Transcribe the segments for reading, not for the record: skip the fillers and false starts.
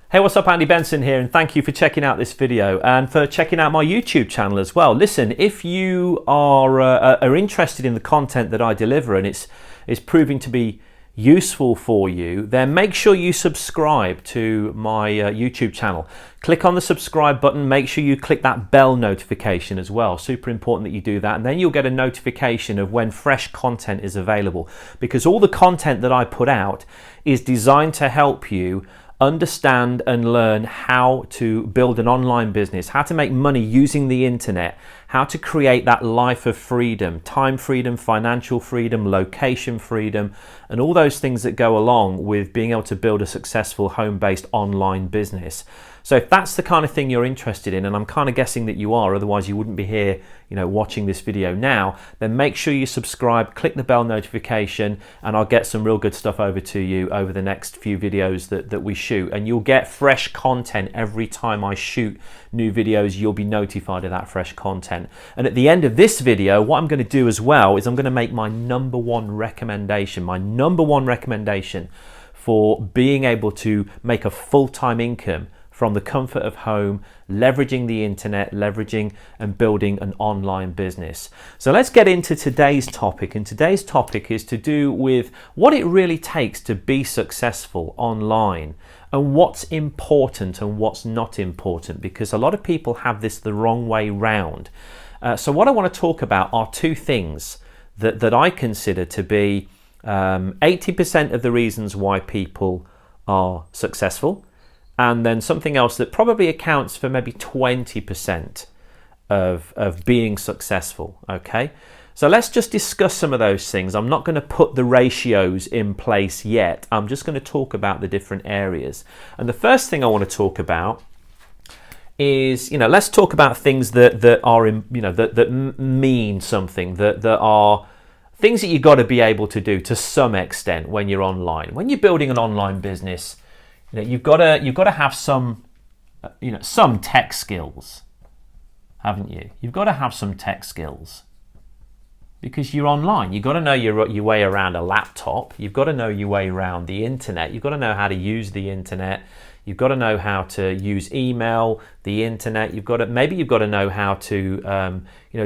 Hey, what's up? Andy Benson here, and thank you for checking out this video and for checking out my YouTube channel as well. Listen, if you are interested in the content that I deliver and it's proving to be useful for you, then make sure you subscribe to my YouTube channel. Click on the subscribe button, make sure you click that bell notification as well. Super important that you do that, and then you'll get a notification of when fresh content is available, because all the content that I put out is designed to help you understand and learn how to build an online business, how to make money using the internet, how to create that life of freedom, time freedom, financial freedom, location freedom, and all those things that go along with being able to build a successful home-based online business. So if that's the kind of thing you're interested in, and I'm kind of guessing that you are, otherwise you wouldn't be here, watching this video now, then make sure you subscribe, click the bell notification, and I'll get some real good stuff over to you over the next few videos that we shoot. And you'll get fresh content every time I shoot new videos. You'll be notified of that fresh content. And at the end of this video, what I'm going to do as well is I'm going to make my number one recommendation for being able to make a full-time income from the comfort of home, leveraging the internet, leveraging and building an online business. So let's get into today's topic. And today's topic is to do with what it really takes to be successful online, and what's important and what's not important, because a lot of people have this the wrong way round. So what I want to talk about are two things that I consider to be 80% of the reasons why people are successful, and then something else that probably accounts for maybe 20% of being successful, okay? So let's just discuss some of those things. I'm not going to put the ratios in place yet. I'm just going to talk about the different areas. And the first thing I want to talk about is, let's talk about things that are, that mean something, that are things that you've got to be able to do to some extent when you're online. When you're building an online business, you've got to have some tech skills, haven't you? You've got to have some tech skills because you're online. You've got to know your way around a laptop. You've got to know your way around the internet. You've got to know how to use the internet. You've got to know how to use email, the internet. Maybe you've got to know how to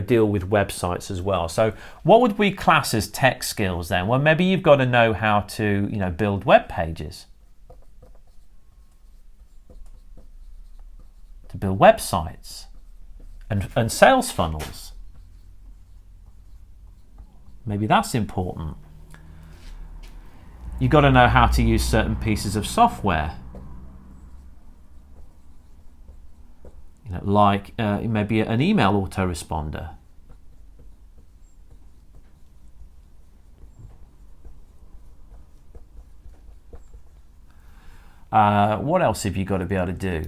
deal with websites as well. So what would we class as tech skills then? Well, maybe you've got to know how to build web pages, to build websites and sales funnels. Maybe that's important. You've got to know how to use certain pieces of software, like maybe an email autoresponder. What else have you got to be able to do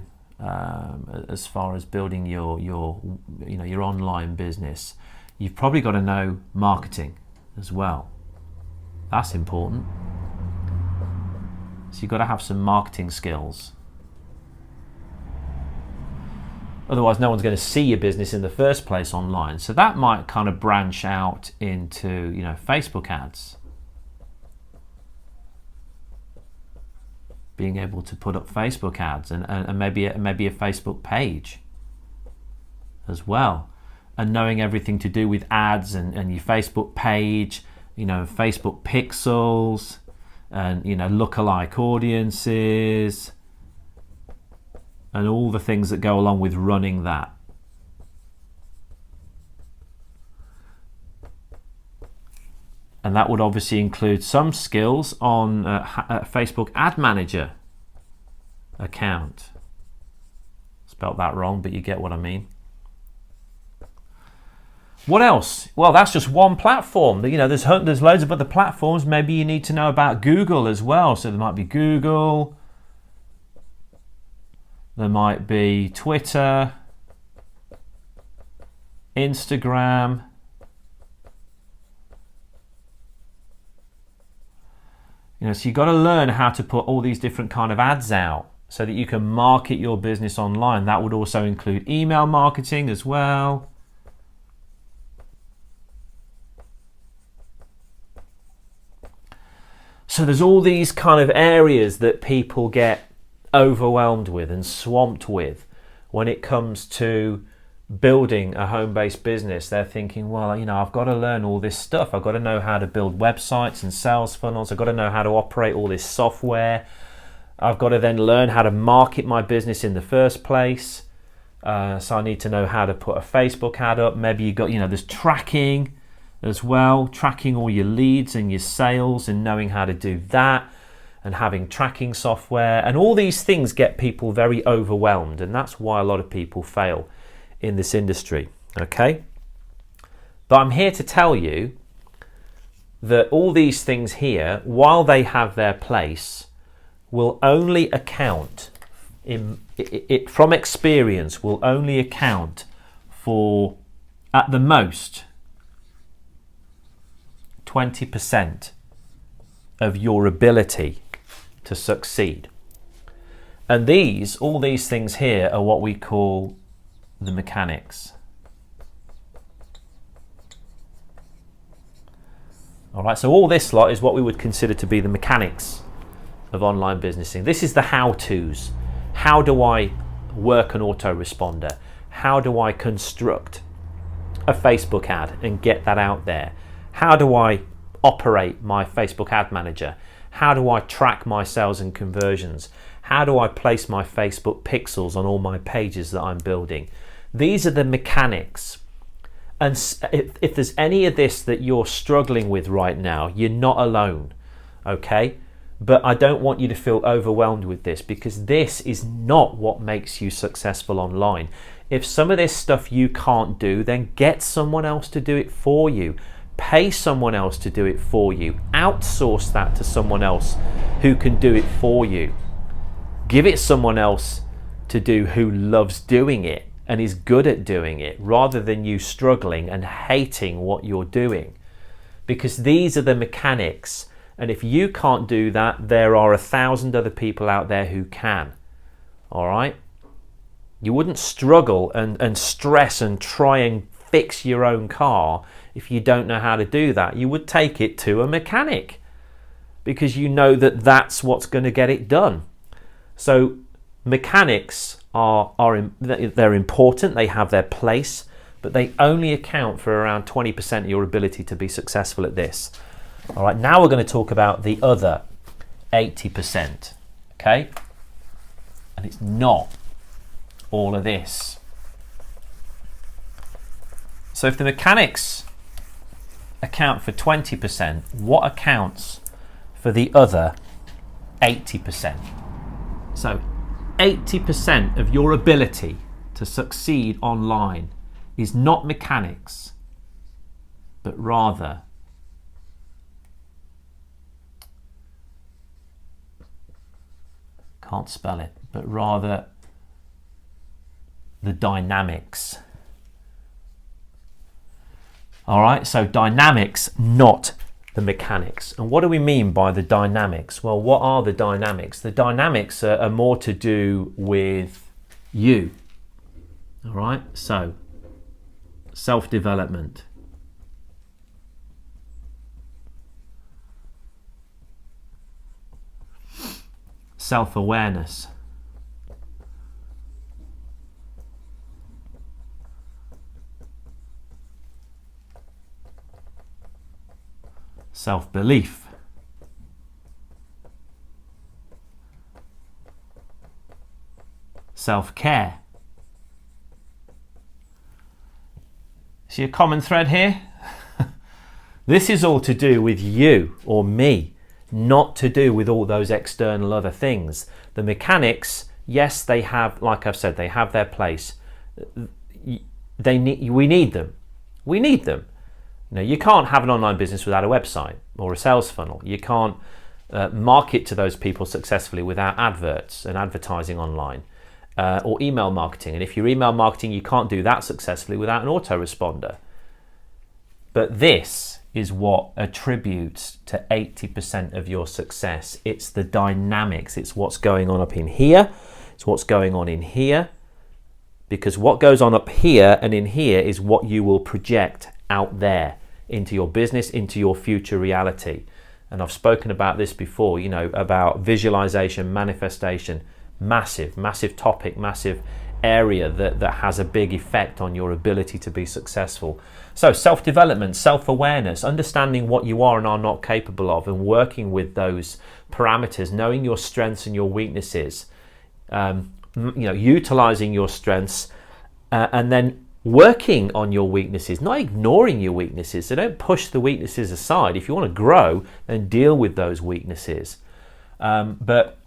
as far as building your online business? You've probably got to know marketing as well. That's important. So you've got to have some marketing skills. Otherwise, no one's going to see your business in the first place online. So that might kind of branch out into Facebook ads. Being able to put up Facebook ads and maybe a Facebook page as well, and knowing everything to do with ads and your Facebook page, Facebook pixels, and lookalike audiences, and all the things that go along with running that. And that would obviously include some skills on a Facebook ad manager account. Spelt that wrong, but you get what I mean. What else? Well, that's just one platform. There's loads of other platforms. Maybe you need to know about Google as well. So there might be Google. There might be Twitter, Instagram. So you've got to learn how to put all these different kind of ads out so that you can market your business online. That would also include email marketing as well. So there's all these kind of areas that people get overwhelmed with and swamped with when it comes to building a home-based business. They're thinking, well, I've got to learn all this stuff. I've got to know how to build websites and sales funnels. I've got to know how to operate all this software. I've got to then learn how to market my business in the first place. So I need to know how to put a Facebook ad up. Maybe there's tracking as well, tracking all your leads and your sales and knowing how to do that, and having tracking software. And all these things get people very overwhelmed, and that's why a lot of people fail in this industry, okay? But I'm here to tell you that all these things here, while they have their place, will only account, from experience, will only account for, at the most, 20% of your ability to succeed. And all these things here are what we call the mechanics. All right, so all this lot is what we would consider to be the mechanics of online businessing. This is the how-tos. How do I work an autoresponder? How do I construct a Facebook ad and get that out there? How do I operate my Facebook ad manager? How do I track my sales and conversions? How do I place my Facebook pixels on all my pages that I'm building? These are the mechanics. And if there's any of this that you're struggling with right now, you're not alone, okay? But I don't want you to feel overwhelmed with this, because this is not what makes you successful online. If some of this stuff you can't do, then get someone else to do it for you. Pay someone else to do it for you. Outsource that to someone else who can do it for you. Give it someone else to do who loves doing it and is good at doing it, rather than you struggling and hating what you're doing. Because these are the mechanics. And if you can't do that, there are 1,000 other people out there who can. All right? You wouldn't struggle and stress and try and fix your own car if you don't know how to do that. You would take it to a mechanic, because you know that that's what's going to get it done. So mechanics they're important, they have their place, but they only account for around 20% of your ability to be successful at this. All right, now we're going to talk about the other 80%, okay? And it's not all of this. So if the mechanics account for 20%, what accounts for the other 80%? So 80% of your ability to succeed online is not mechanics, but rather can't spell it, but rather the dynamics. All right, so dynamics, not the mechanics. And what do we mean by the dynamics? Well, what are the dynamics? The dynamics are more to do with you. All right, so self-development, self-awareness, self-belief, self-care. See a common thread here? This is all to do with you or me, not to do with all those external other things. The mechanics, yes, they have, like I've said, they have their place. We need them. We need them. You know, you can't have an online business without a website or a sales funnel. You can't market to those people successfully without adverts and advertising online, or email marketing. And if you're email marketing, you can't do that successfully without an autoresponder. But this is what attributes to 80% of your success. It's the dynamics. It's what's going on up in here. It's what's going on in here. Because what goes on up here and in here is what you will project out there into your business, into your future reality. And I've spoken about this before, you know, about visualization, manifestation, massive topic, massive area that has a big effect on your ability to be successful. So self-development, self-awareness, understanding what you are and are not capable of, and working with those parameters, knowing your strengths and your weaknesses, utilizing your strengths, and then working on your weaknesses, not ignoring your weaknesses. So don't push the weaknesses aside. If you want to grow, then deal with those weaknesses. But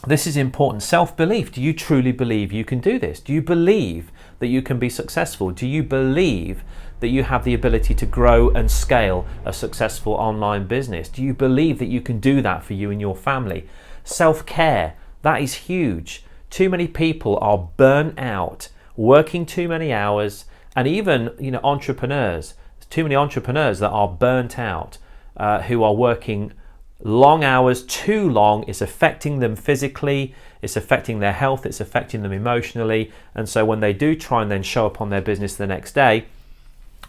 this is important. Self-belief. Do you truly believe you can do this? Do you believe that you can be successful? Do you believe that you have the ability to grow and scale a successful online business? Do you believe that you can do that for you and your family? Self-care. That is huge. Too many people are burnt out, working too many hours, and even entrepreneurs. There's too many entrepreneurs that are burnt out, who are working long hours, too long. It's affecting them physically, it's affecting their health, it's affecting them emotionally. And so when they do try and then show up on their business the next day,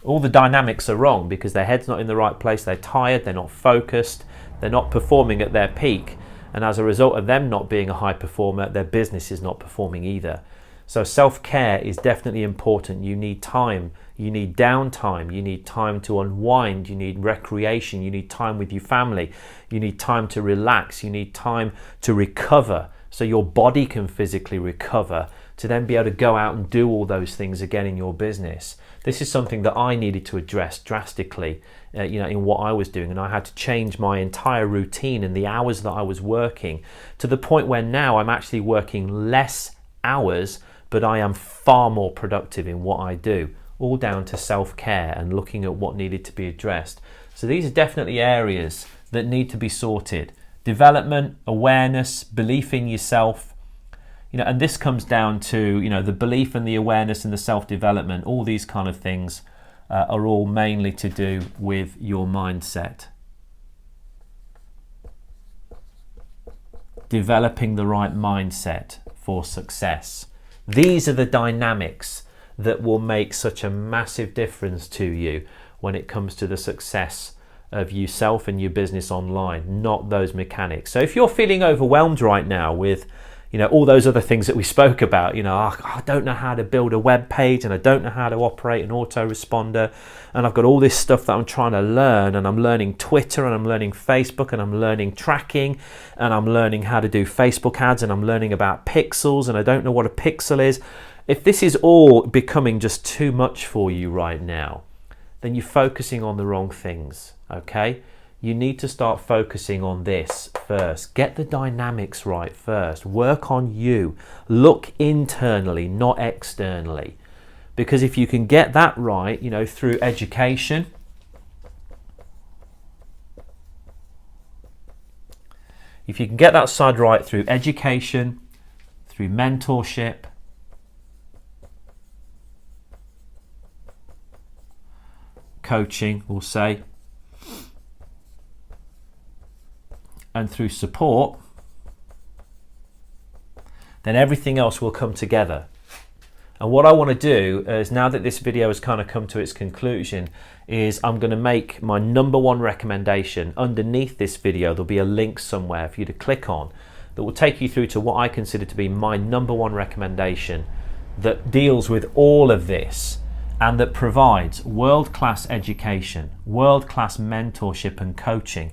all the dynamics are wrong because their head's not in the right place, they're tired, they're not focused, they're not performing at their peak. And as a result of them not being a high performer, their business is not performing either. So self-care is definitely important. You need time, you need downtime, you need time to unwind, you need recreation, you need time with your family, you need time to relax, you need time to recover so your body can physically recover to then be able to go out and do all those things again in your business. This is something that I needed to address drastically in what I was doing, and I had to change my entire routine and the hours that I was working to the point where now I'm actually working less hours, but I am far more productive in what I do, all down to self-care and looking at what needed to be addressed. So these are definitely areas that need to be sorted. Development, awareness, belief in yourself, and this comes down to, the belief and the awareness and the self-development. All these kind of things are all mainly to do with your mindset. Developing the right mindset for success. These are the dynamics that will make such a massive difference to you when it comes to the success of yourself and your business online, not those mechanics. So if you're feeling overwhelmed right now with all those other things that we spoke about, I don't know how to build a web page, and I don't know how to operate an autoresponder, and I've got all this stuff that I'm trying to learn, and I'm learning Twitter, and I'm learning Facebook, and I'm learning tracking, and I'm learning how to do Facebook ads, and I'm learning about pixels, and I don't know what a pixel is. If this is all becoming just too much for you right now, then you're focusing on the wrong things, okay? You need to start focusing on this first. Get the dynamics right first. Work on you. Look internally, not externally. Because if you can get that right, through education, if you can get that side right through education, through mentorship, coaching, we'll say, and through support, then everything else will come together. And what I want to do is, now that this video has kind of come to its conclusion, is I'm going to make my number one recommendation. Underneath this video, there'll be a link somewhere for you to click on that will take you through to what I consider to be my number one recommendation that deals with all of this and that provides world-class education, world-class mentorship and coaching,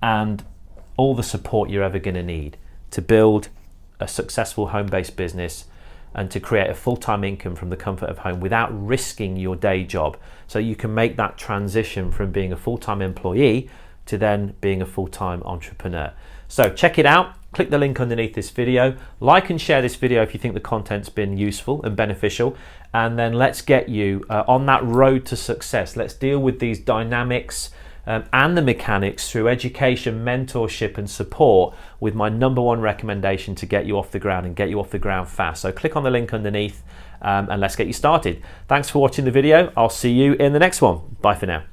and all the support you're ever going to need to build a successful home-based business and to create a full-time income from the comfort of home without risking your day job, so you can make that transition from being a full-time employee to then being a full-time entrepreneur. So check it out. Click the link underneath this video. Like and share this video if you think the content's been useful and beneficial. And then let's get you on that road to success. Let's deal with these dynamics and the mechanics through education, mentorship and support with my number one recommendation to get you off the ground and get you off the ground fast. So click on the link underneath and let's get you started. Thanks for watching the video. I'll see you in the next one. Bye for now.